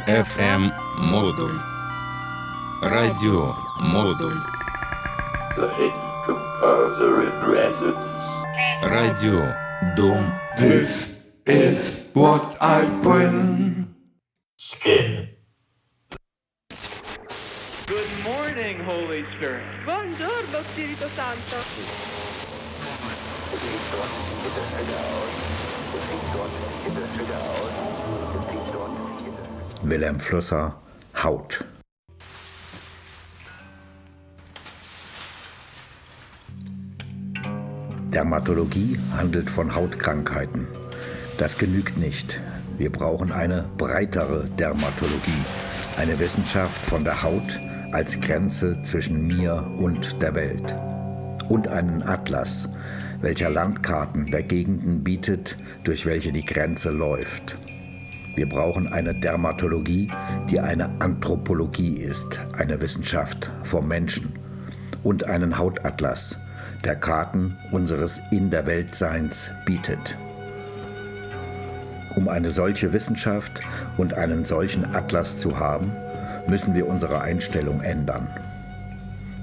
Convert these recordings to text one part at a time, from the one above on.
FM-модуль. Радиомодуль. The hidden composer in residence. Радиодом. This is what I bring. Skin. Good morning, Holy Spirit. Buongiorno, Spirito Santo. Wilhelm Flusser, Haut. Dermatologie handelt von Hautkrankheiten. Das genügt nicht. Wir brauchen eine breitere Dermatologie, eine Wissenschaft von der Haut als Grenze zwischen mir und der Welt. Und einen Atlas, welcher Landkarten der Gegenden bietet, durch welche die Grenze läuft. Wir brauchen eine Dermatologie, die eine Anthropologie ist, eine Wissenschaft vom Menschen. Und einen Hautatlas, der Karten unseres In-der-Welt-Seins bietet. Um eine solche Wissenschaft und einen solchen Atlas zu haben, müssen wir unsere Einstellung ändern.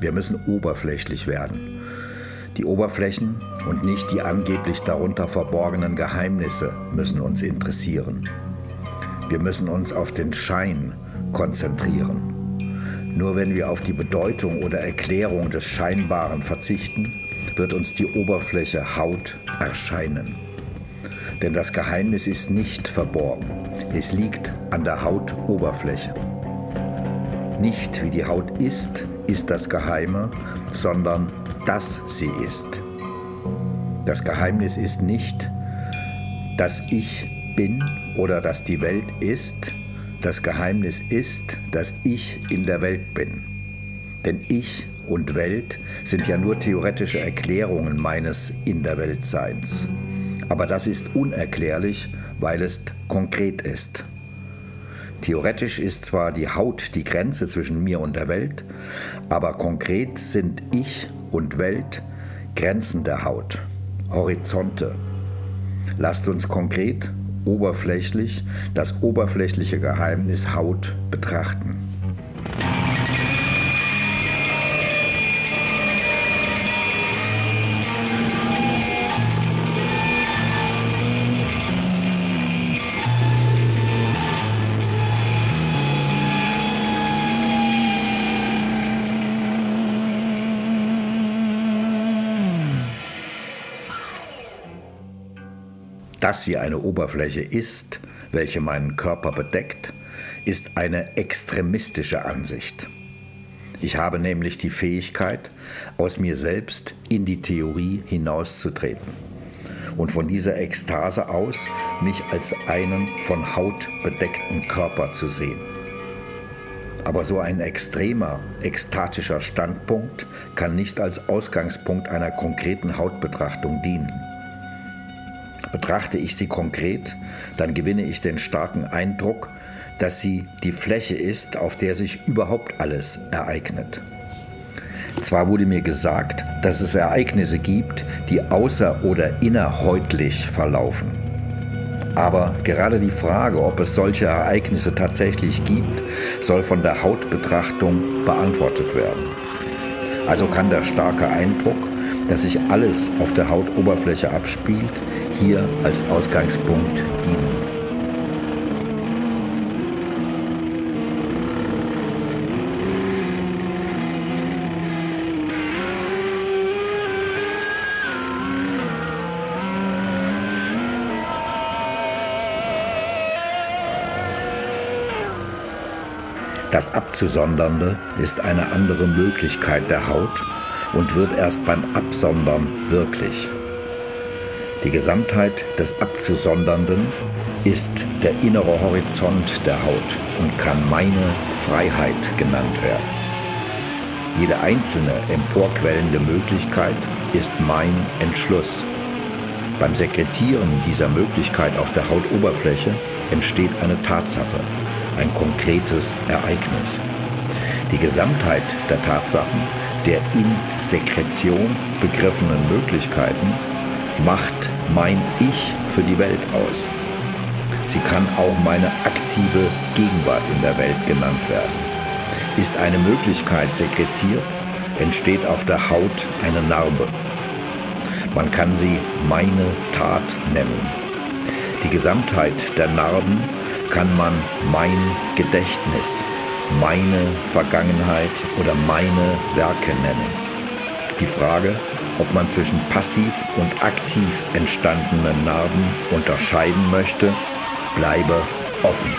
Wir müssen oberflächlich werden. Die Oberflächen und nicht die angeblich darunter verborgenen Geheimnisse müssen uns interessieren. Wir müssen uns auf den Schein konzentrieren. Nur wenn wir auf die Bedeutung oder Erklärung des Scheinbaren verzichten, wird uns die Oberfläche Haut erscheinen. Denn das Geheimnis ist nicht verborgen. Es liegt an der Hautoberfläche. Nicht wie die Haut ist das Geheime, sondern dass sie ist. Das Geheimnis ist nicht, dass ich bin oder dass die Welt ist. Das Geheimnis ist, dass ich in der Welt bin. Denn ich und Welt sind ja nur theoretische Erklärungen meines In-der-Welt-Seins. Aber das ist unerklärlich, weil es konkret ist. Theoretisch ist zwar die Haut die Grenze zwischen mir und der Welt, aber konkret sind ich und Welt Grenzen der Haut, Horizonte. Lasst uns konkret, oberflächlich, das oberflächliche Geheimnis Haut betrachten. Dass sie eine Oberfläche ist, welche meinen Körper bedeckt, ist eine extremistische Ansicht. Ich habe nämlich die Fähigkeit, aus mir selbst in die Theorie hinauszutreten und von dieser Ekstase aus mich als einen von Haut bedeckten Körper zu sehen. Aber so ein extremer, ekstatischer Standpunkt kann nicht als Ausgangspunkt einer konkreten Hautbetrachtung dienen. Betrachte ich sie konkret, dann gewinne ich den starken Eindruck, dass sie die Fläche ist, auf der sich überhaupt alles ereignet. Zwar wurde mir gesagt, dass es Ereignisse gibt, die außer- oder innerhäutlich verlaufen. Aber gerade die Frage, ob es solche Ereignisse tatsächlich gibt, soll von der Hautbetrachtung beantwortet werden. Also kann der starke Eindruck, dass sich alles auf der Hautoberfläche abspielt, hier als Ausgangspunkt dienen. Das Abzusondernde ist eine andere Möglichkeit der Haut und wird erst beim Absondern wirklich. Die Gesamtheit des Abzusondernden ist der innere Horizont der Haut und kann meine Freiheit genannt werden. Jede einzelne emporquellende Möglichkeit ist mein Entschluss. Beim Sekretieren dieser Möglichkeit auf der Hautoberfläche entsteht eine Tatsache, ein konkretes Ereignis. Die Gesamtheit der Tatsachen, der in Sekretion begriffenen Möglichkeiten, macht mein Ich für die Welt aus. Sie kann auch meine aktive Gegenwart in der Welt genannt werden. Ist eine Möglichkeit sekretiert, entsteht auf der Haut eine Narbe. Man kann sie meine Tat nennen. Die Gesamtheit der Narben kann man mein Gedächtnis, meine Vergangenheit oder meine Werke nennen. Die Frage, ob man zwischen passiv und aktiv entstandenen Narben unterscheiden möchte, bleibe offen.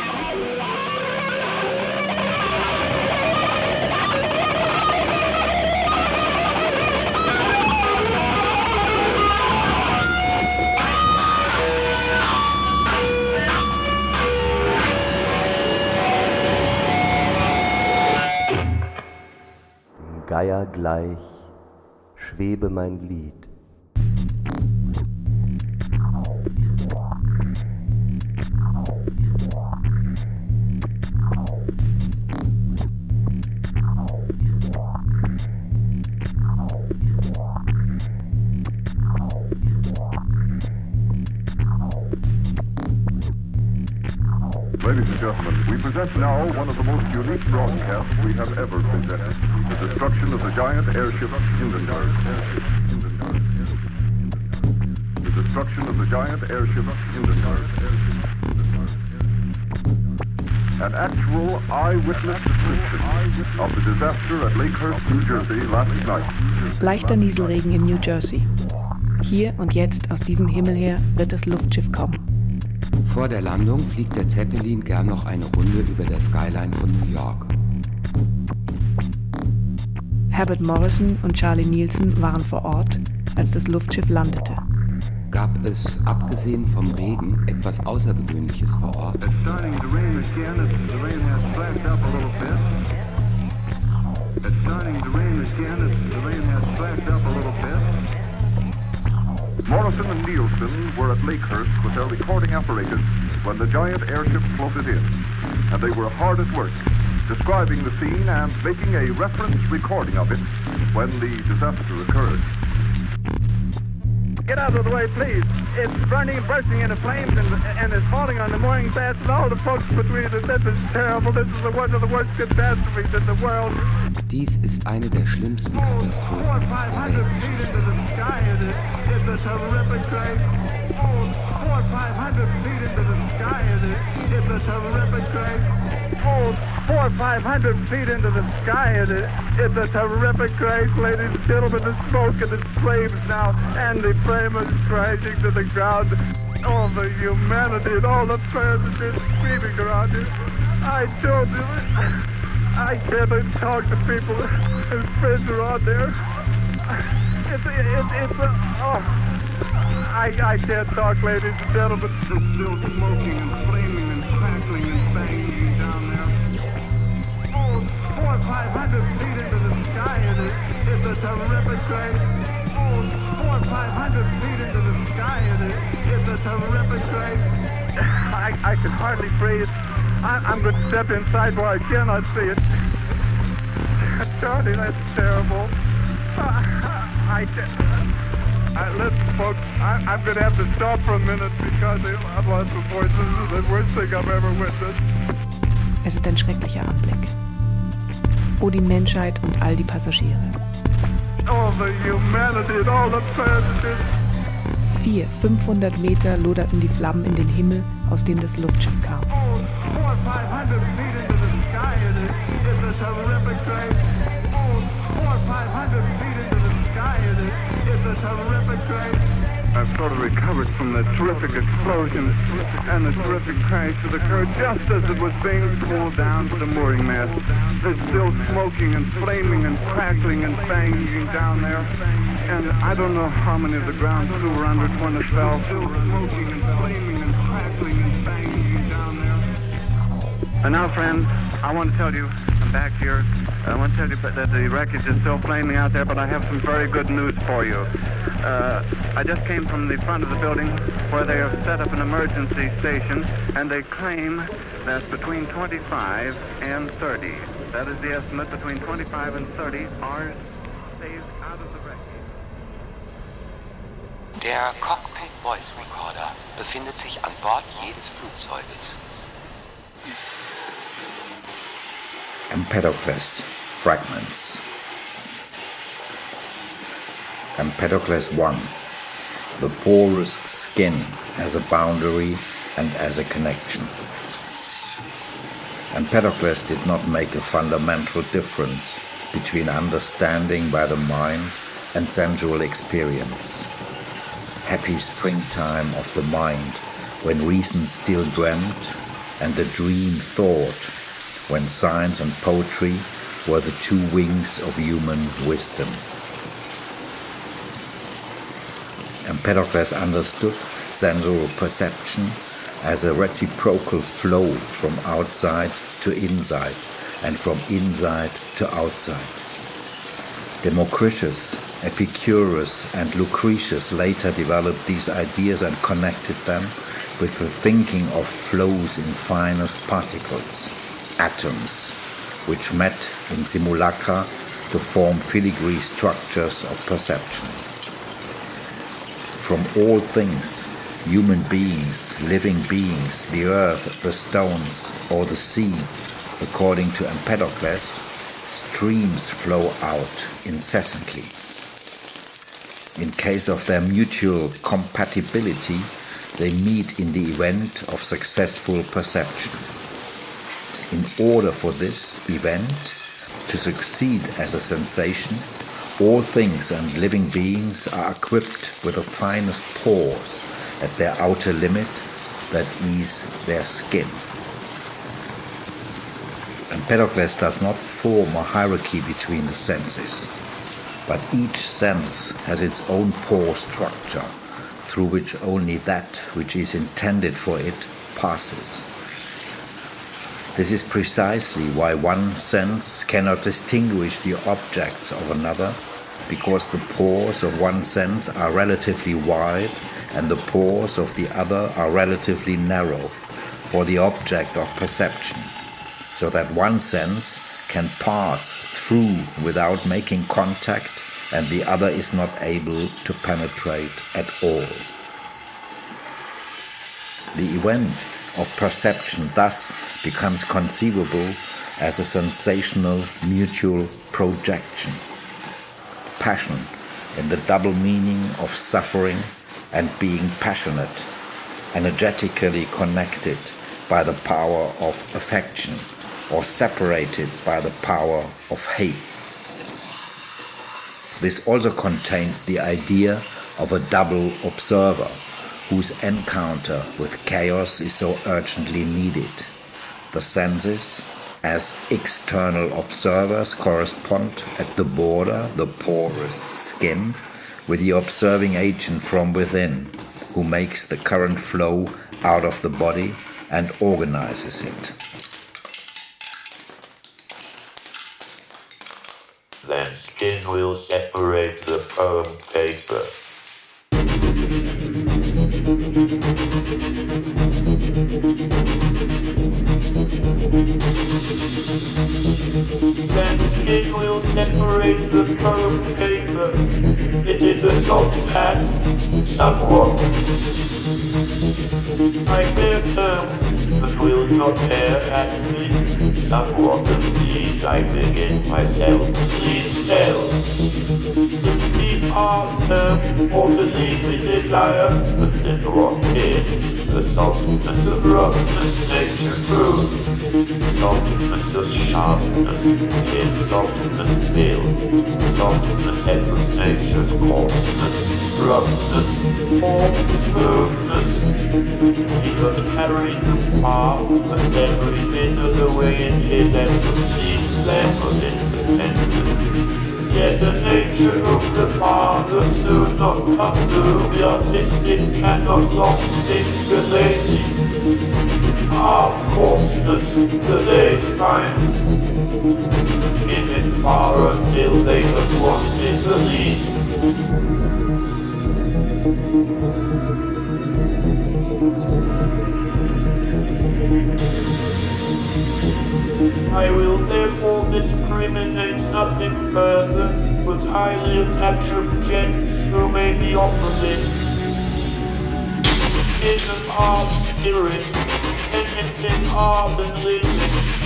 Geier gleich schwebe mein Lied. Ladies and gentlemen, we present now one of the most unique broadcasts we have ever presented. The destruction of the giant airship Hindenburg. The destruction of the giant airship Hindenburg. An actual eyewitness description of the disaster at Lakehurst, New Jersey last night. Leichter Nieselregen in New Jersey. Hier und jetzt aus diesem Himmel her wird das Luftschiff kommen. Vor der Landung fliegt der Zeppelin gern noch eine Runde über der Skyline von New York. Herbert Morrison und Charlie Nielsen waren vor Ort, als das Luftschiff landete. Gab es, abgesehen vom Regen, etwas Außergewöhnliches vor Ort? Morrison and Nielsen were at Lakehurst with their recording apparatus when the giant airship floated in, and they were hard at work, describing the scene and making a reference recording of it when the disaster occurred. Get out of the way, please. It's burning, bursting into flames, and it's falling on the mooring mast and all the folks between us. This is terrible. This is one of the worst catastrophes in the world. Dies ist eine der schlimmsten Katastrophen der Weltgeschichte. It's a terrific crash. 400 feet into the sky. It's a terrific crash. 400 feet into the sky. It's a terrific crash, ladies and gentlemen. The smoke and the flames now, and the frame is crashing to the ground. All the humanity and all the prayers are just screaming around you. I told you, I can't talk to people. His friends are on there. I can't talk, ladies and gentlemen. It's still smoking and flaming and crackling and banging down there. 400 or 500 feet into the sky, it's a terrific crash. 400 or 500 feet into the sky, it's a terrific crash. I can hardly breathe. I'm going to step inside where I cannot see it. Charlie, that's terrible. Listen, folks, I'm going to have to stop for a minute because I've lost my voice. This is the worst thing I've ever witnessed. Es ist ein schrecklicher Anblick. Oh, die Menschheit und all die Passagiere. Oh, the humanity and all the passengers. 500 Meter loderten die Flammen in den Himmel, aus dem das Luftschiff kam. 400 or 500 feet into the sky, it's a terrific crash. 400 or 500 feet into the sky, it's a terrific crash. I've sort of recovered from the terrific explosion and the terrific crash that occurred just as it was being pulled down to the mooring mast. There's still smoking and flaming and crackling and banging down there. And I don't know how many of the ground crew were under it when it fell. Still smoking and flaming and crackling and banging down there. And now, friends, I want to tell you, I'm back here. I want to tell you that the wreckage is still flaming out there, but I have some very good news for you. I just came from the front of the building where they have set up an emergency station, and they claim that between 25 and 30, that is the estimate, between 25 and 30 are saved out of the wreckage. Der Cockpit Voice Recorder befindet sich an Bord jedes Flugzeuges. Empedocles, Fragments. Empedocles 1. The porous skin as a boundary and as a connection. Empedocles did not make a fundamental difference between understanding by the mind and sensual experience. Happy springtime of the mind, when reason still dreamt, and the dream thought, when science and poetry were the two wings of human wisdom. Empedocles understood sensual perception as a reciprocal flow from outside to inside and from inside to outside. Democritus, Epicurus and Lucretius later developed these ideas and connected them with the thinking of flows in finest particles, atoms, which met in simulacra to form filigree structures of perception. From all things, human beings, living beings, the earth, the stones, or the sea, according to Empedocles, streams flow out incessantly. In case of their mutual compatibility, they meet in the event of successful perception. In order for this event to succeed as a sensation, all things and living beings are equipped with the finest pores at their outer limit that is their skin. Empedocles does not form a hierarchy between the senses, but each sense has its own pore structure, through which only that which is intended for it passes. This is precisely why one sense cannot distinguish the objects of another, because the pores of one sense are relatively wide and the pores of the other are relatively narrow for the object of perception, so that one sense can pass through without making contact and the other is not able to penetrate at all. The event of perception thus becomes conceivable as a sensational mutual projection. Passion in the double meaning of suffering and being passionate, energetically connected by the power of affection or separated by the power of hate. This also contains the idea of a double observer whose encounter with chaos is so urgently needed. The senses, as external observers, correspond at the border, the porous skin, with the observing agent from within, who makes the current flow out of the body and organizes it. Then skin will separate the poem paper. Then skin will separate the poem paper. It is a soft and somewhat. I bear terms, but will not tear at me. Somewhat of these I begin myself. Please tell. Is the hard term or to leave the desire, but then what is? The softness of roughness makes you true. Softness of sharpness is softness built. Softness ever nature's coarseness, roughness, or smoothness. He was carried the path, and every bit of the way in his effort seems there was independent. Yet the nature of the father stood not come to the artistic cannot long think the lady. Coarseness, the day's time. Give it far until they have wanted the least. I will therefore discriminate nothing further, but highly attach objects who may be opposite, in our spirit, and in ardent living,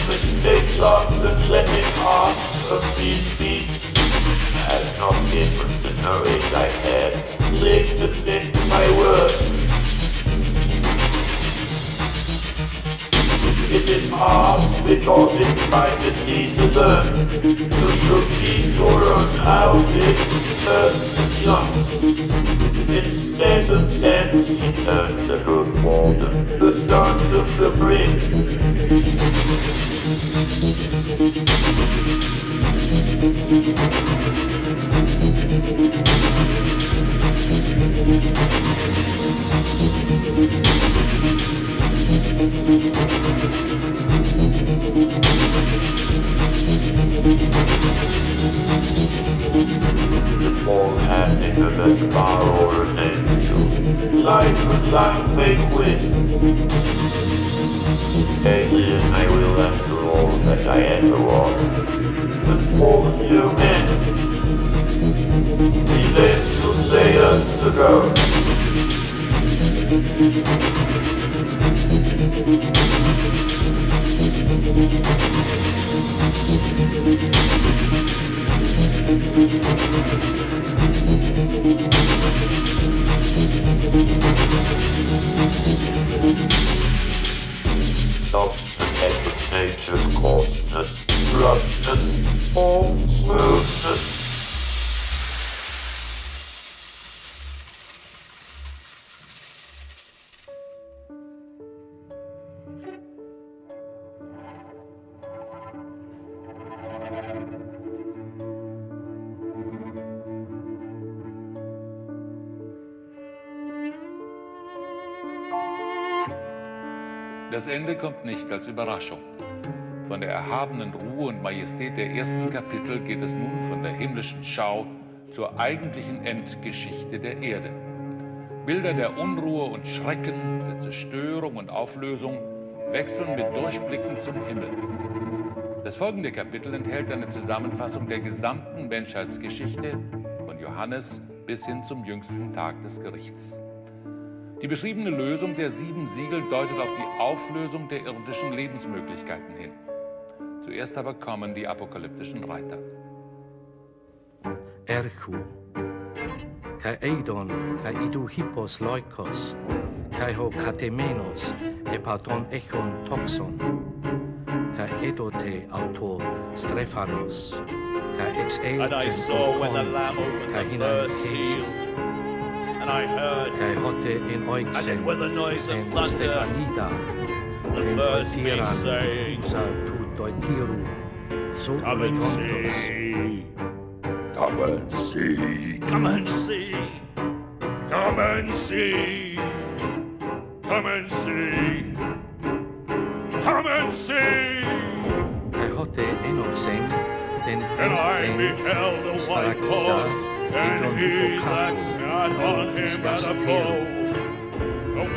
mistake lots and letting hearts of these beats. Has not been to know it, I said, live to think my words. It is hard because it's privacy to learn. You should be your own houses, earths and youngs. Instead of sense, he turned the good warden, the stones of the brick. The ball handing of a star or an angel, life and life they win. Alien I will after all that I ever was, but all new men. These angels they earths ago. Softness head with nature's coarseness, roughness, or smoothness. Das Ende kommt nicht als Überraschung. Von der erhabenen Ruhe und Majestät der ersten Kapitel geht es nun von der himmlischen Schau zur eigentlichen Endgeschichte der Erde. Bilder der Unruhe und Schrecken, der Zerstörung und Auflösung wechseln mit Durchblicken zum Himmel. Das folgende Kapitel enthält eine Zusammenfassung der gesamten Menschheitsgeschichte von Johannes bis hin zum jüngsten Tag des Gerichts. Die beschriebene Lösung der 7 Siegel deutet auf die Auflösung der irdischen Lebensmöglichkeiten hin. Zuerst aber kommen die apokalyptischen Reiter. Erchu, kai eidon, kai idu hippos loikos, kai ho katemenos, epatron echon toxon, kai edote auto Stephanos, kai ex eilten and I saw when the Lamb opened the first seal, and I heard, as it were the noise of thunder, the birds be saying, come and see, come and see, come and see, come and see, come and see, come and see. And I beheld a white horse, and he that sat on him at a bow,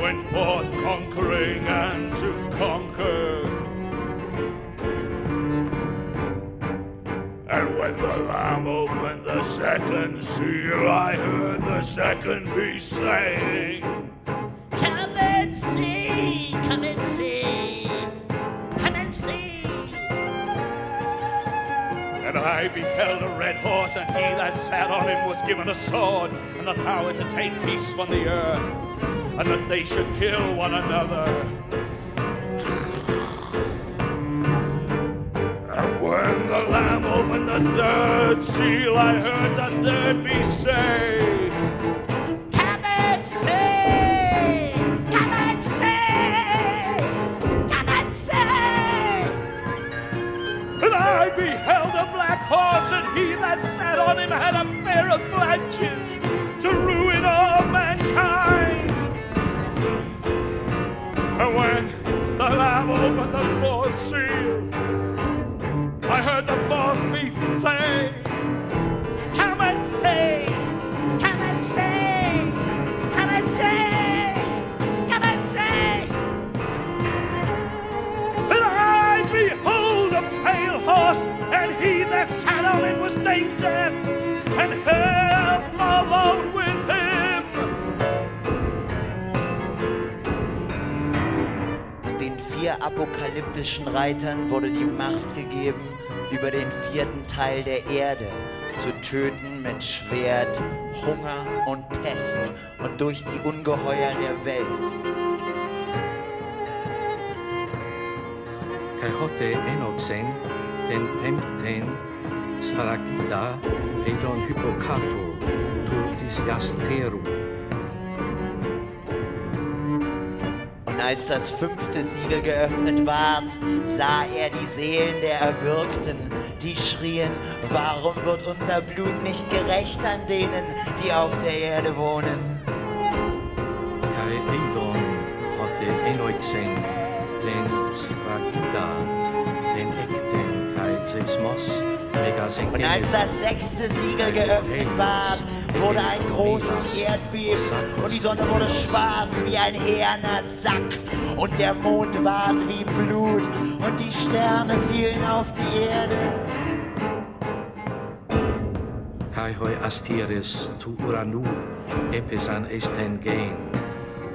went forth conquering and to conquer. And when the Lamb opened the second seal, I heard the second beast saying, come and see, come and see, come and see. And I beheld a red horse, and he that sat on him was given a sword, and the power to take peace from the earth, and that they should kill one another. And when the Lamb opened the third seal, I heard the third beast say, come and see, come and see, come and see. And I beheld a black horse, and he that sat on him had a pair of branches to ruin all mankind. And when the Lamb opened the fourth seal, I heard the fourth beast say, come and see, come and see, come and see, come and see. And I behold a pale horse, and he that sat on him was named Death, and hell apokalyptischen Reitern wurde die Macht gegeben, über den 4. Teil der Erde zu töten mit Schwert, Hunger und Pest und durch die Ungeheuer der Welt. Kai hote enoxen, den pempten, sfaragida, edon hypokato, turtis jasteru. Und als das 5. Siegel geöffnet ward, sah er die Seelen der Erwürgten, die schrien, warum wird unser Blut nicht gerecht an denen, die auf der Erde wohnen? Kai edon hote enoxen, den sfaragida, den ekten, kai seismos, und als das 6. Siegel geöffnet ward, wurde ein großes Erdbeben und die Sonne wurde schwarz wie ein häherner Sack und der Mond ward wie Blut und die Sterne fielen auf die Erde. Kai hoi astiris tu uranu episan esten gain.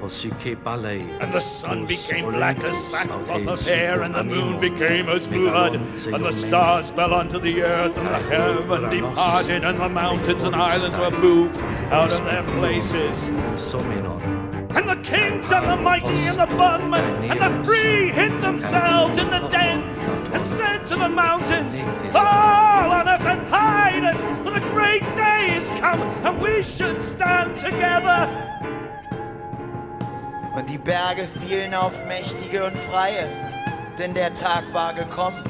And the sun became black as sackcloth of hair, and the moon became as blood, and the stars fell onto the earth, and the heaven departed, and the mountains and islands were moved out of their places. And the kings and the mighty and the bondmen and the free hid themselves in the dens and said to the mountains, fall on us and hide us, for the great day is come, and we should stand together. Und die Berge fielen auf Mächtige und Freie, denn der Tag war gekommen.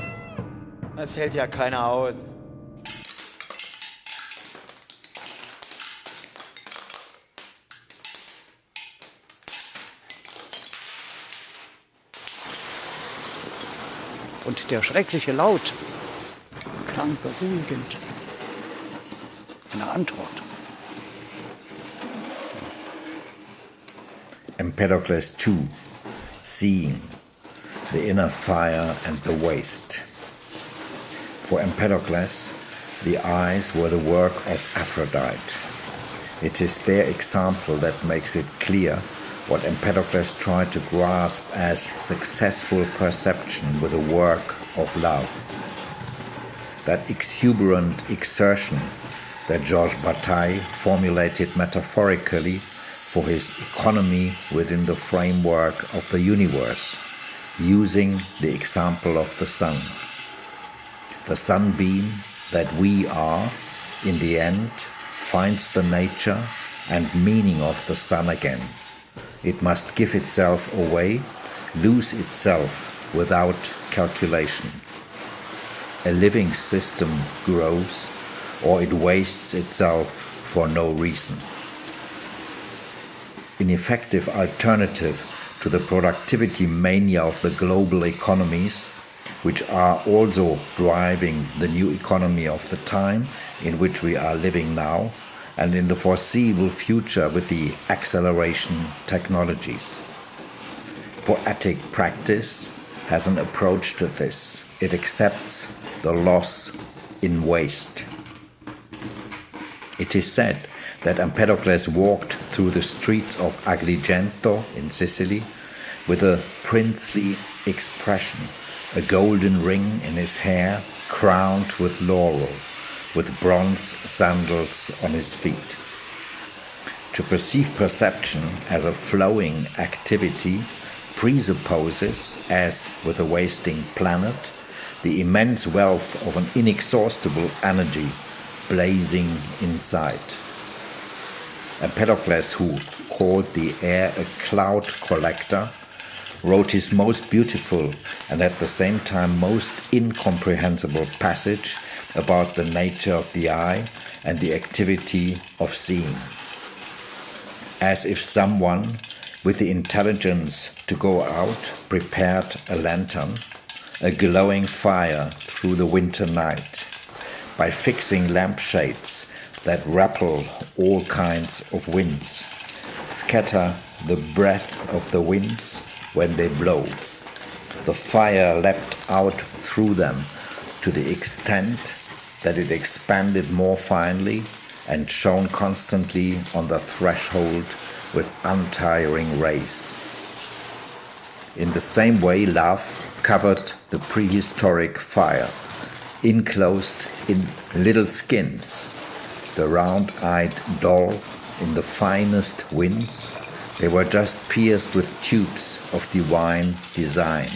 Das hält ja keiner aus. Und der schreckliche Laut klang beruhigend. Eine Antwort. Empedocles 2, seeing the inner fire and the waste. For Empedocles, the eyes were the work of Aphrodite. It is their example that makes it clear what Empedocles tried to grasp as successful perception with the work of love. That exuberant exertion that Georges Bataille formulated metaphorically for his economy within the framework of the universe, using the example of the sun. The sunbeam that we are, in the end, finds the nature and meaning of the sun again. It must give itself away, lose itself without calculation. A living system grows, or it wastes itself for no reason. An effective alternative to the productivity mania of the global economies, which are also driving the new economy of the time in which we are living now, and in the foreseeable future with the acceleration technologies. Poetic practice has an approach to this. It accepts the loss in waste. It is said that Empedocles walked through the streets of Agrigento in Sicily with a princely expression, a golden ring in his hair crowned with laurel, with bronze sandals on his feet. To perceive perception as a flowing activity presupposes, as with a wasting planet, the immense wealth of an inexhaustible energy blazing inside. Empedocles, who called the air a cloud collector, wrote his most beautiful and at the same time most incomprehensible passage about the nature of the eye and the activity of seeing. As if someone with the intelligence to go out prepared a lantern, a glowing fire through the winter night, by fixing lampshades that rappel all kinds of winds, scatter the breath of the winds when they blow. The fire leapt out through them to the extent that it expanded more finely and shone constantly on the threshold with untiring rays. In the same way, love covered the prehistoric fire, enclosed in little skins, the round-eyed doll in the finest winds. They were just pierced with tubes of divine design.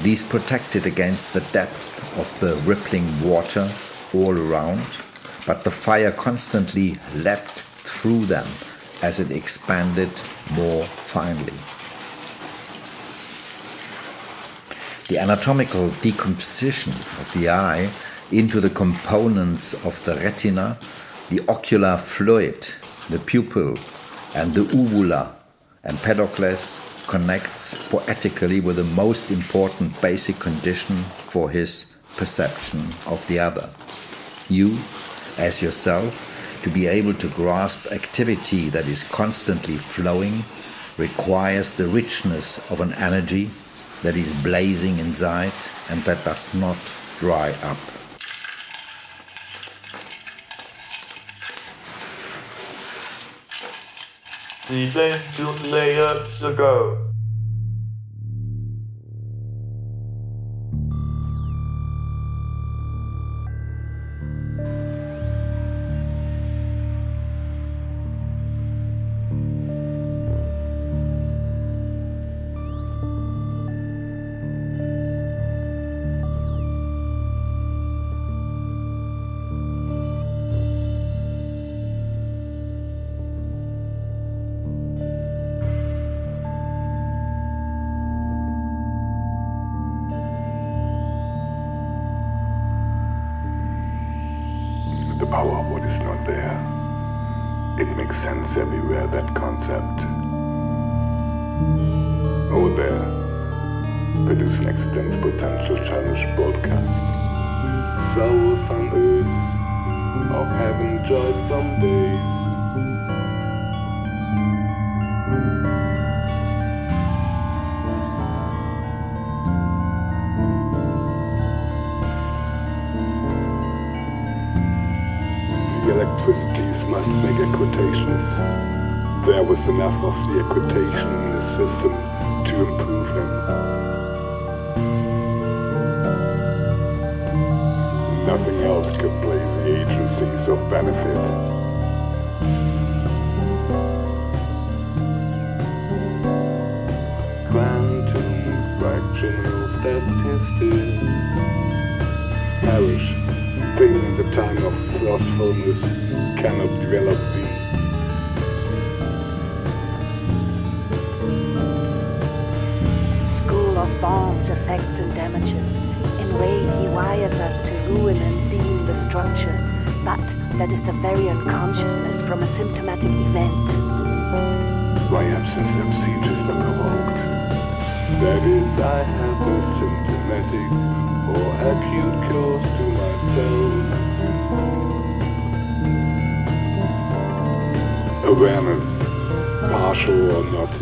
These protected against the depth of the rippling water all around, but the fire constantly leapt through them as it expanded more finely. The anatomical decomposition of the eye into the components of the retina, the ocular fluid, the pupil, and the uvula, Empedocles connects poetically with the most important basic condition for his perception of the other. You, as yourself, to be able to grasp activity that is constantly flowing, requires the richness of an energy that is blazing inside and that does not dry up.7 layers ago. The power of what is not there. It makes sense everywhere, that concept. Oh, there. Produce an accident's potential challenge broadcast. Flowers on earth, of heaven joy from days. The electricities must make equitations. There was enough of the equitation in the system to improve him. Nothing else could play the agencies of benefit. Quantum fractional statistics perish. Pain in the time of slothfulness cannot develop thee. School of bombs, effects and damages. In way he wires us to ruin and beam the structure, but that is the very unconsciousness from a symptomatic event. Why absence of sieges were provoked? That is, I have a symptomatic or acute cause to myself. Awareness, partial or not,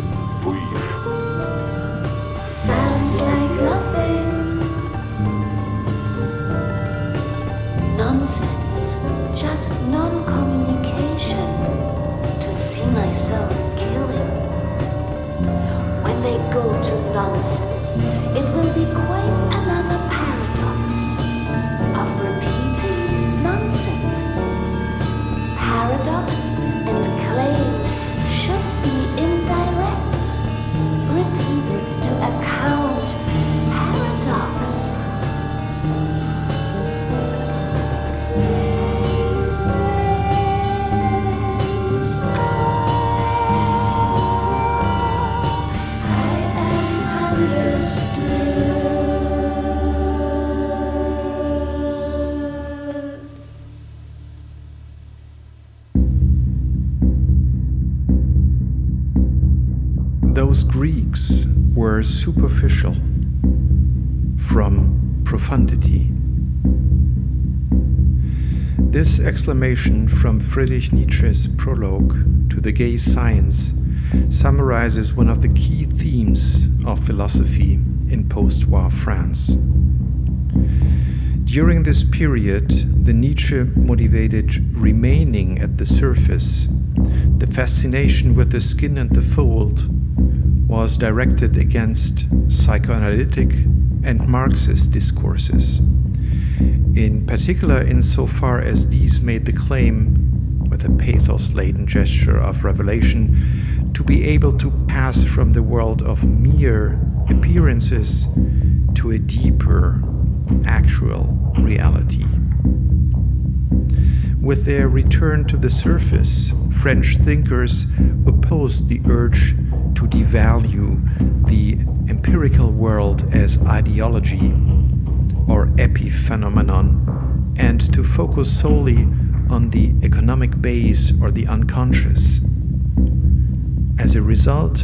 brief. Sounds like nothing. Nonsense, just non-communication. To see myself killing. When they go to nonsense, it will be quite another paradox of repeating nonsense. Paradox and claim should be indirect, repeated to account paradox. Those Greeks were superficial from profundity. This exclamation from Friedrich Nietzsche's prologue to The Gay Science summarizes one of the key themes of philosophy in post-war France. During this period, the Nietzsche-motivated remaining at the surface, the fascination with the skin and the fold, was directed against psychoanalytic and Marxist discourses, in particular insofar as these made the claim, with a pathos-laden gesture of revelation, to be able to pass from the world of mere appearances to a deeper, actual reality. With their return to the surface, French thinkers opposed the urge to devalue the empirical world as ideology or epiphenomenon and to focus solely on the economic base or the unconscious. As a result,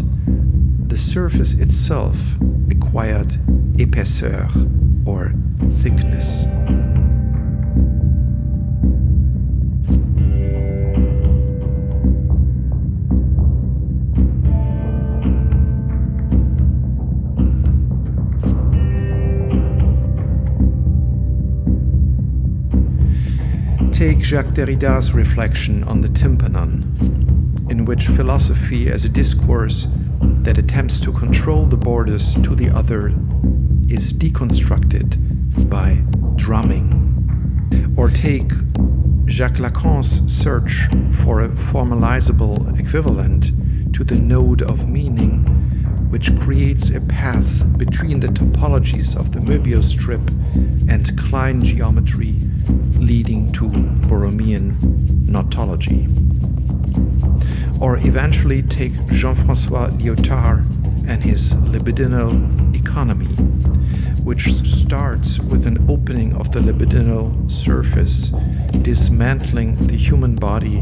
the surface itself acquired épaisseur or thickness. Take Jacques Derrida's reflection on the tympanon, in which philosophy as a discourse that attempts to control the borders to the other is deconstructed by drumming. Or take Jacques Lacan's search for a formalizable equivalent to the node of meaning, which creates a path between the topologies of the Möbius strip and Klein geometry, leading to Borromean notology. Or eventually take Jean-François Lyotard and his libidinal economy, which starts with an opening of the libidinal surface, dismantling the human body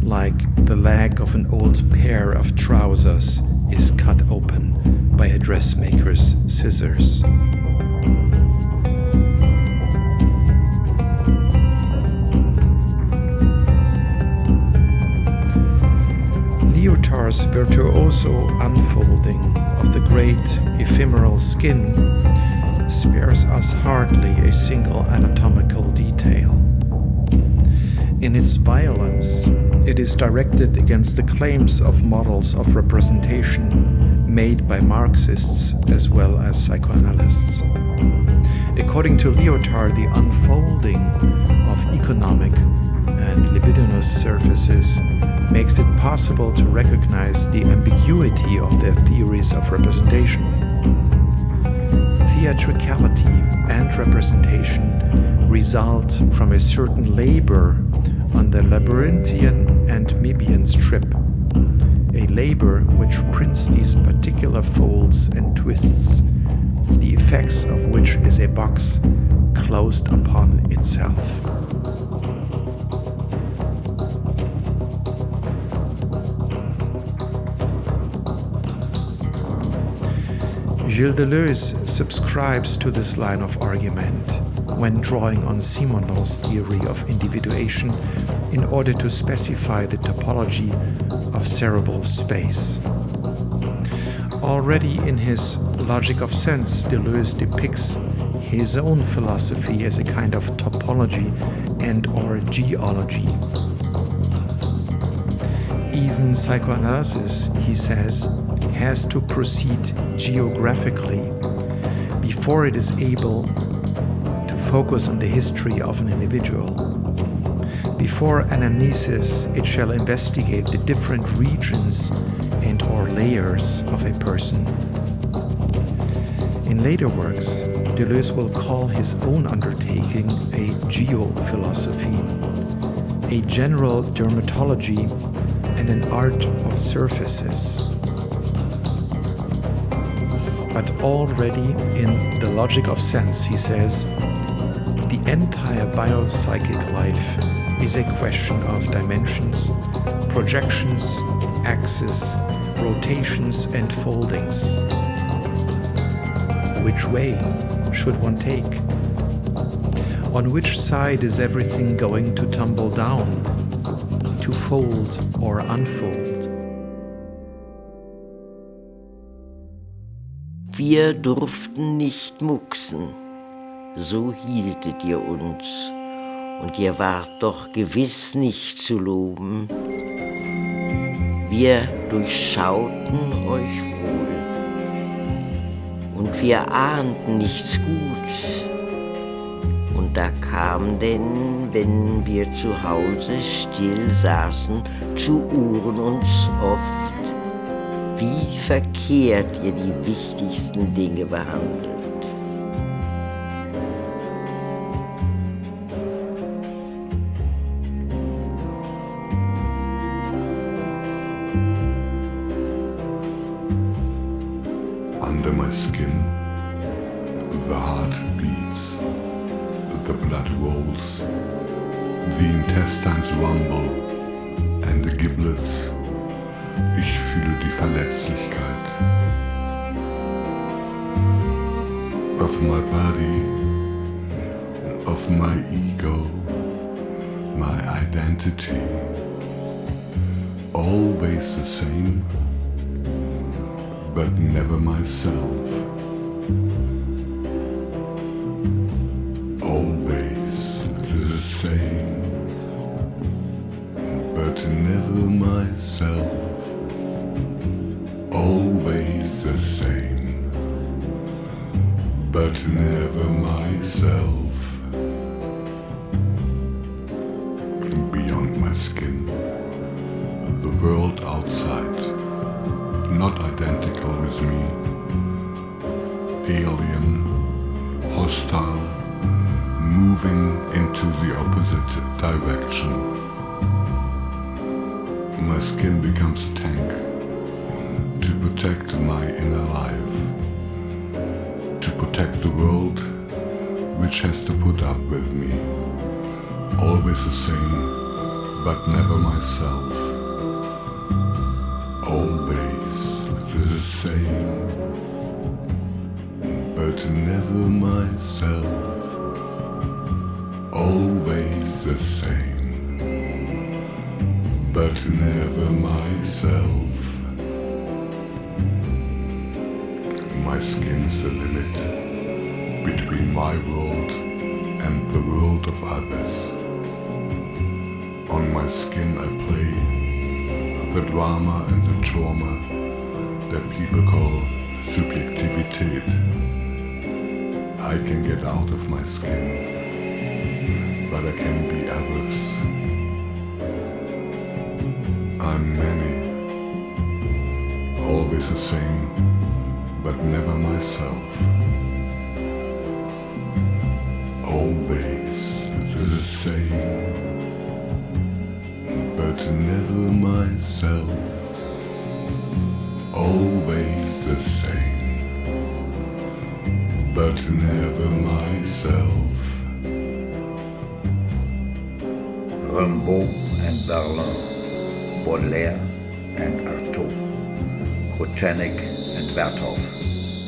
like the leg of an old pair of trousers is cut open by a dressmaker's scissors. Lyotard's virtuoso unfolding of the great ephemeral skin spares us hardly a single anatomical detail. In its violence, it is directed against the claims of models of representation made by Marxists as well as psychoanalysts. According to Lyotard, the unfolding of economic and libidinous surfaces makes it possible to recognize the ambiguity of their theories of representation. Theatricality and representation result from a certain labor on the labyrinthian and Möbian strip, a labor which prints these particular folds and twists, the effects of which is a box closed upon itself. Gilles Deleuze subscribes to this line of argument when drawing on Simondon's theory of individuation in order to specify the topology of cerebral space. Already in his Logic of Sense, Deleuze depicts his own philosophy as a kind of topology and/or geology. Even psychoanalysis, he says, has to proceed geographically before it is able to focus on the history of an individual. Before anamnesis, it shall investigate the different regions and/or layers of a person. In later works, Deleuze will call his own undertaking a geophilosophy, a general dermatology and an art of surfaces. But already in The Logic of Sense, he says, the entire biopsychic life is a question of dimensions, projections, axes, rotations, and foldings. Which way should one take? On which side is everything going to tumble down, to fold or unfold? Wir durften nicht mucksen, so hieltet ihr uns, und ihr wart doch gewiss nicht zu loben. Wir durchschauten euch wohl. und wir ahnten nichts Gutes. Und da kam denn, wenn wir zu Hause still saßen, zu Ohren uns oft, wie verkehrt ihr die wichtigsten Dinge behandelt. Under my skin, the heart beats, the blood rolls, the intestines rumble and the giblets. Ich fühle die Verletzlichkeit of my body, of my ego, my identity, always the same, but never myself. Always the same, but never myself. Always the same, but never myself. Beyond my skin, the world outside, not identical with me, alien, hostile, moving into the opposite direction. My skin becomes a tank to protect my inner life, to protect the world which has to put up with me. Always the same, but never myself. Always the same, but never myself. Always the same, but never myself. My skin's the limit between my world and the world of others. On my skin I play the drama and the trauma that people call Subjektivität. I can get out of my skin, but I can be others. I'm many, always the same, but never myself. Always the same, but never myself. Always the same, but never myself. Rimbaud and Verlaine, Baudelaire and Artaud, Kruchenik and Werthoff,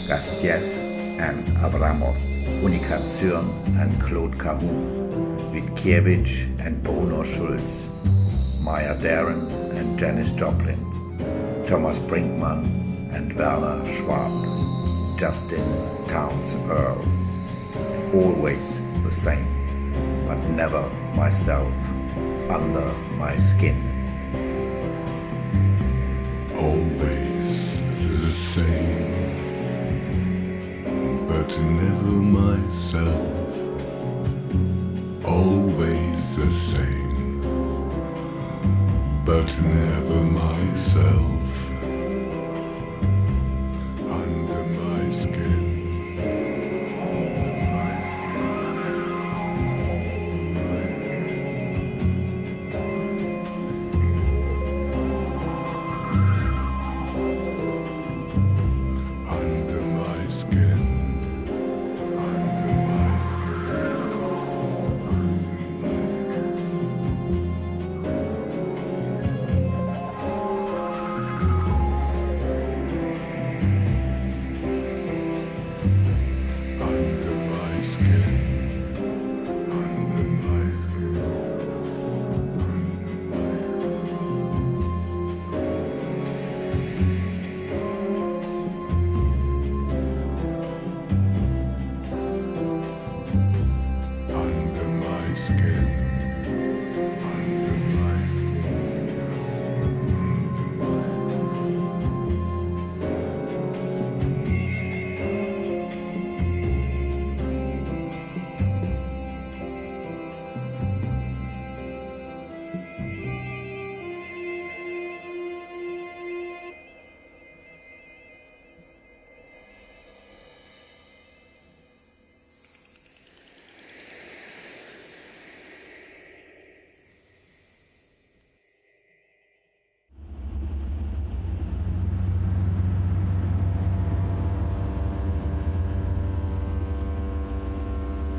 Gastiev and Avramov, Unikation and Claude Cahun, Witkiewicz and Bruno Schulz, Maya Deren and Janis Joplin, Thomas Brinkmann and Werner Schwab, Justin Townes Earl. Always the same, but never myself, under my skin. Always the same, but never myself. Always the same, but never myself. Under my skin.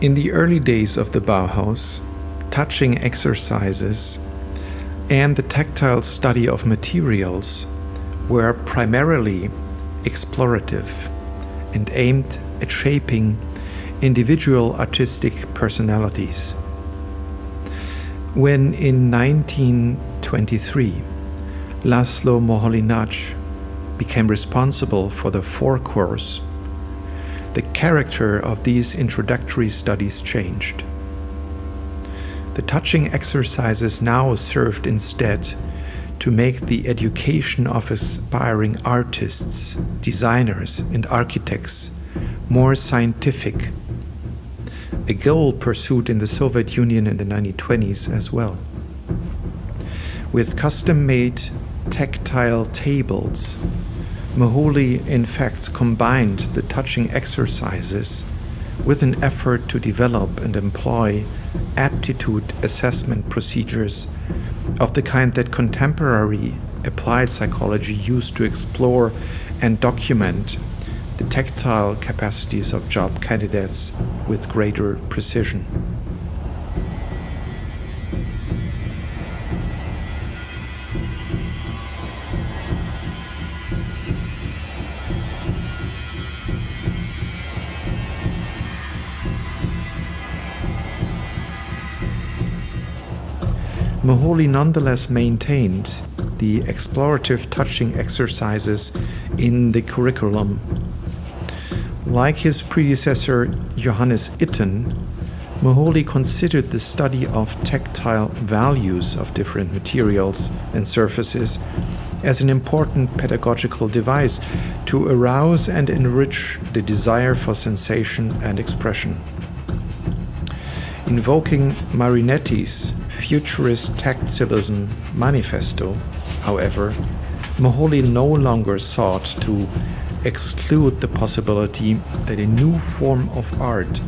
In the early days of the Bauhaus, touching exercises and the tactile study of materials were primarily explorative and aimed at shaping individual artistic personalities. When in 1923 Laszlo Moholy-Nagy became responsible for the 4 course, the character of these introductory studies changed. The touching exercises now served instead to make the education of aspiring artists, designers, and architects more scientific, a goal pursued in the Soviet Union in the 1920s as well. With custom-made tactile tables, Moholy in fact combined the touching exercises with an effort to develop and employ aptitude assessment procedures of the kind that contemporary applied psychology used to explore and document the tactile capacities of job candidates with greater precision. Moholy nonetheless maintained the explorative touching exercises in the curriculum. Like his predecessor Johannes Itten, Moholy considered the study of tactile values of different materials and surfaces as an important pedagogical device to arouse and enrich the desire for sensation and expression. Invoking Marinetti's futurist tactilism manifesto, however, Moholy no longer sought to exclude the possibility that a new form of art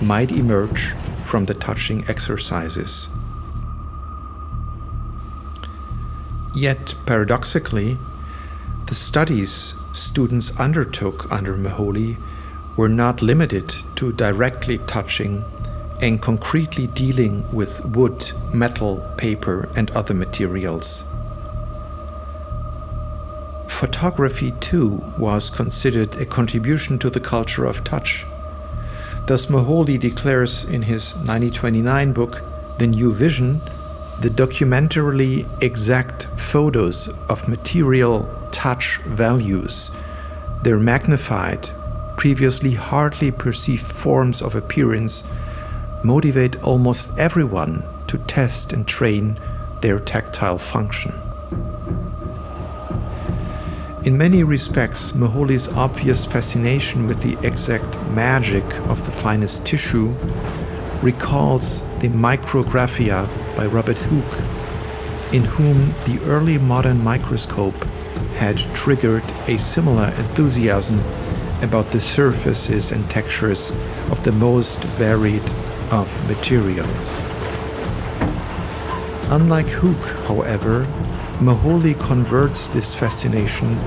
might emerge from the touching exercises. Yet, paradoxically, the studies students undertook under Moholy were not limited to directly touching and concretely dealing with wood, metal, paper, and other materials. Photography, too, was considered a contribution to the culture of touch. Thus, Moholy declares in his 1929 book, The New Vision, the documentarily exact photos of material touch values, their magnified, previously hardly perceived forms of appearance, motivate almost everyone to test and train their tactile function. In many respects, Moholy's obvious fascination with the exact magic of the finest tissue recalls the Micrographia by Robert Hooke, in whom the early modern microscope had triggered a similar enthusiasm about the surfaces and textures of the most varied of materials. Unlike Hooke, however, Moholy converts this fascination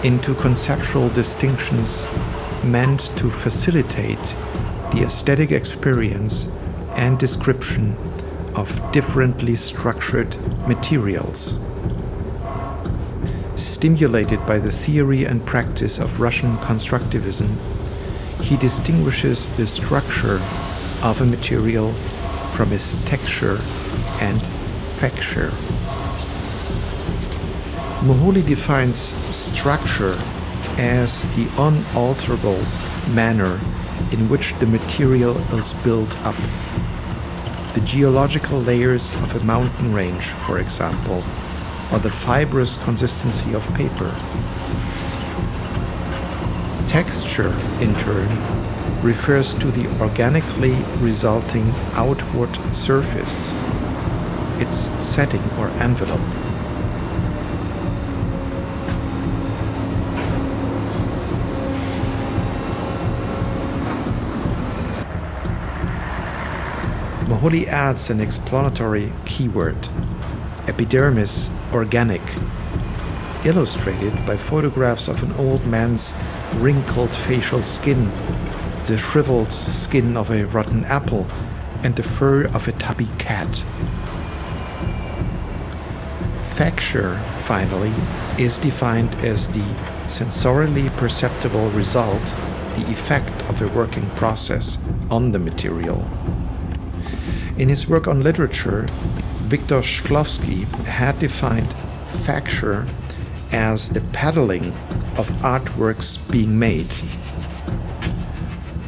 into conceptual distinctions meant to facilitate the aesthetic experience and description of differently structured materials. Stimulated by the theory and practice of Russian constructivism, he distinguishes the structure of a material from its texture and facture. Moholy defines structure as the unalterable manner in which the material is built up. The geological layers of a mountain range, for example, or the fibrous consistency of paper. Texture, in turn, refers to the organically resulting outward surface, its setting or envelope. Moholy adds an explanatory keyword, epidermis organic, illustrated by photographs of an old man's wrinkled facial skin the shriveled skin of a rotten apple, and the fur of a tubby cat. Facture, finally, is defined as the sensorially perceptible result, the effect of a working process on the material. In his work on literature, Victor Shklovsky had defined facture as the peddling of artworks being made.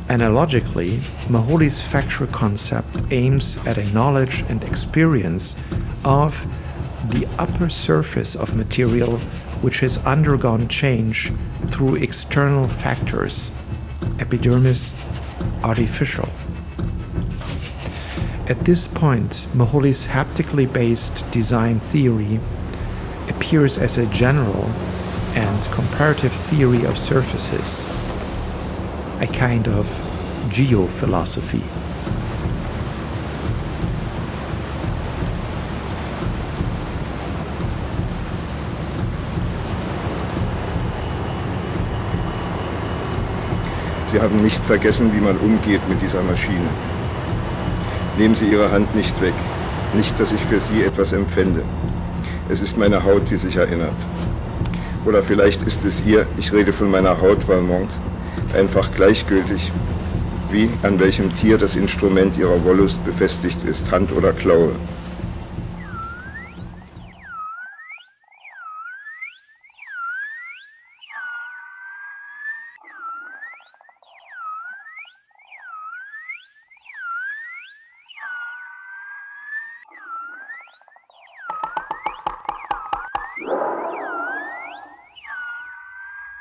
Analogically, Moholy's facture concept aims at a knowledge and experience of the upper surface of material which has undergone change through external factors, epidermis, artificial. At this point, Moholy's haptically based design theory appears as a general and comparative theory of surfaces, a kind of geophilosophy. Sie haben nicht vergessen, wie man umgeht mit dieser Maschine. Nehmen Sie Ihre Hand nicht weg. Nicht, dass ich für Sie etwas empfände. Es ist meine Haut, die sich erinnert. Oder vielleicht ist es ihr, ich rede von meiner Haut, Valmont, einfach gleichgültig, wie an welchem Tier das Instrument ihrer Wollust befestigt ist, Hand oder Klaue.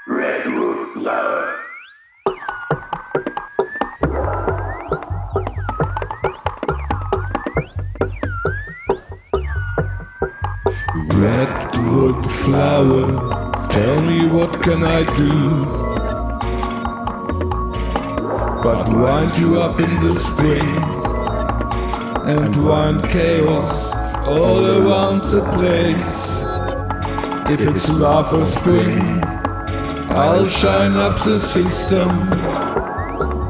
Redwood flower. Redwood flower, tell me what can I do? But wind you up in the spring and wind chaos all around the place. If it's love or spring, I'll shine up the system,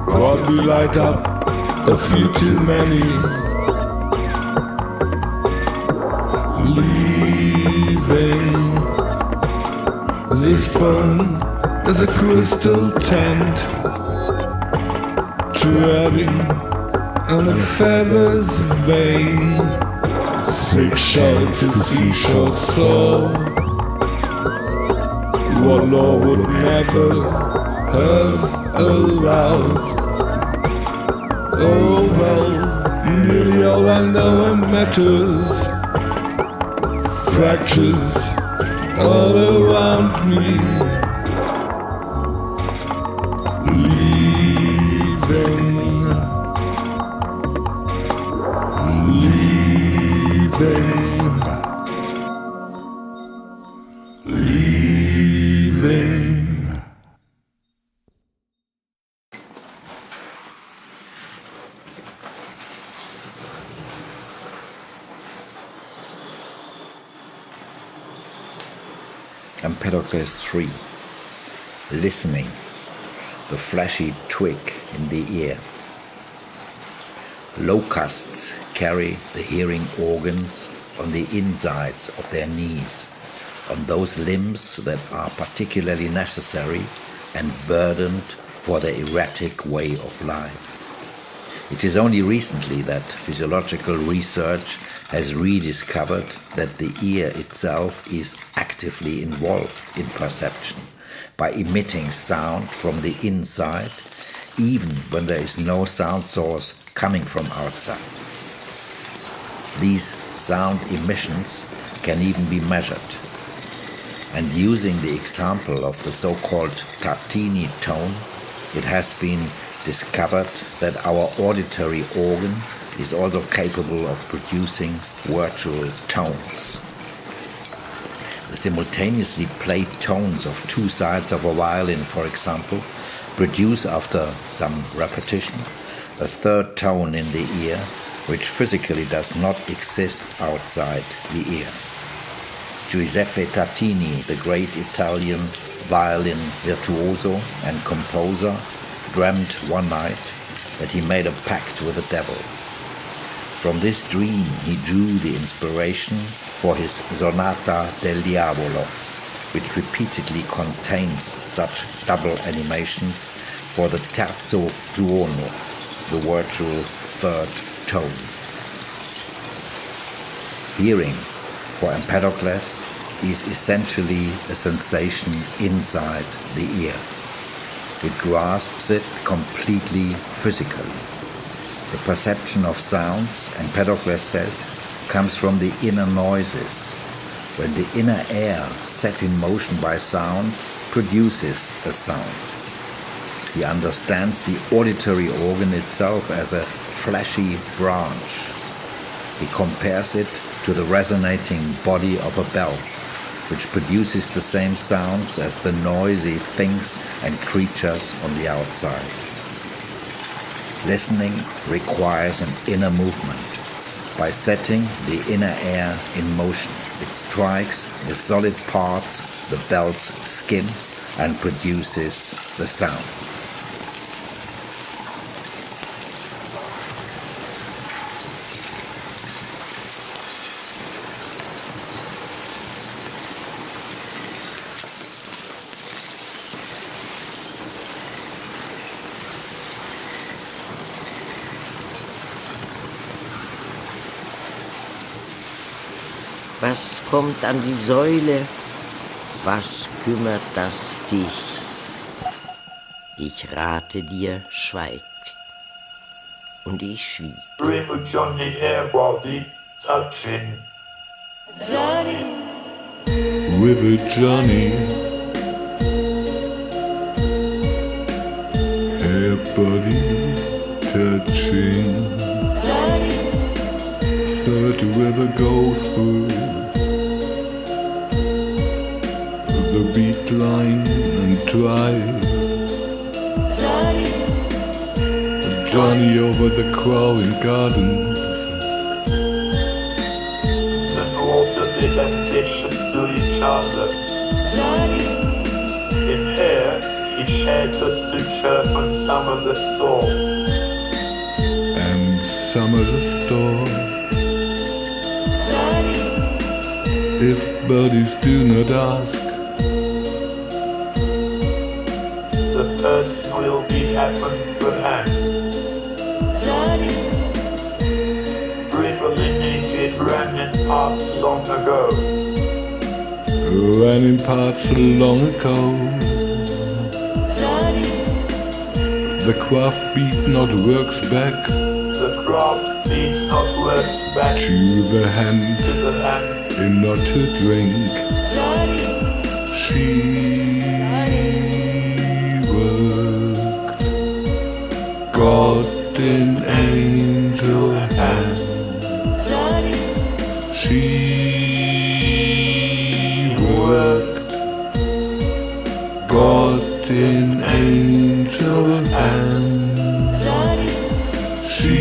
probably light up a few too many. Leaving this burn as a crystal tent, treading on a feather's vein, thick shell to seashore soul. What law would never have allowed. Oh well, nearly all I know matters. Fractures all around me. Leaving. Empedocles 3. Listening, the fleshy twig in the ear. Locusts carry the hearing organs on the insides of their knees, on those limbs that are particularly necessary and burdened for their erratic way of life. It is only recently that physiological research has rediscovered that the ear itself is actively involved in perception by emitting sound from the inside, even when there is no sound source coming from outside. These sound emissions can even be measured. And using the example of the so-called Tartini tone, it has been discovered that our auditory organ is also capable of producing virtual tones. The simultaneously played tones of two sides of a violin, for example, produce after some repetition a third tone in the ear, which physically does not exist outside the ear. Giuseppe Tartini, the great Italian violin virtuoso and composer, dreamt one night that he made a pact with the devil. From this dream he drew the inspiration for his Sonata del Diavolo, which repeatedly contains such double animations for the terzo tuono, the virtual third tone. Hearing, for Empedocles, is essentially a sensation inside the ear. It grasps it completely physically. The perception of sounds, Empedocles says, comes from the inner noises, when the inner air set in motion by sound produces a sound. He understands the auditory organ itself as a fleshy branch. He compares it to the resonating body of a bell, which produces the same sounds as the noisy things and creatures on the outside. Listening requires an inner movement. By setting the inner air in motion, it strikes the solid parts, the bell's skin, and produces the sound. Was kommt an die Säule? Was kümmert das dich? Ich rate dir, schweig. Und ich schwieg. River Johnny Airbody touching. Johnny. River Johnny. Airbody touching. Johnny. Third river goes through the beat line and drive. Johnny over the crowing gardens. The waters is ambitious to each other. In here, it shades us to chirp and summer the storm. And summer the storm. If birdies do not ask, the person will be happen to hand. River lineages ran in parts long ago. Ran in parts long ago. The craft beat not works back. The craft beat not works back to the hand. To the hand. In not to drink. She worked. God in angel hand. She worked. God in angel hand. She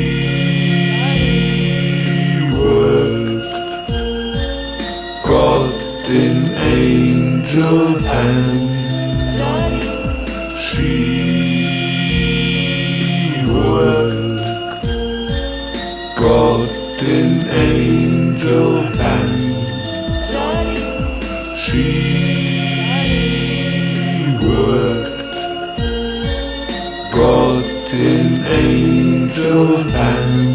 worked. God in angel hand. She worked. God in angel hand. She worked. God in angel hand.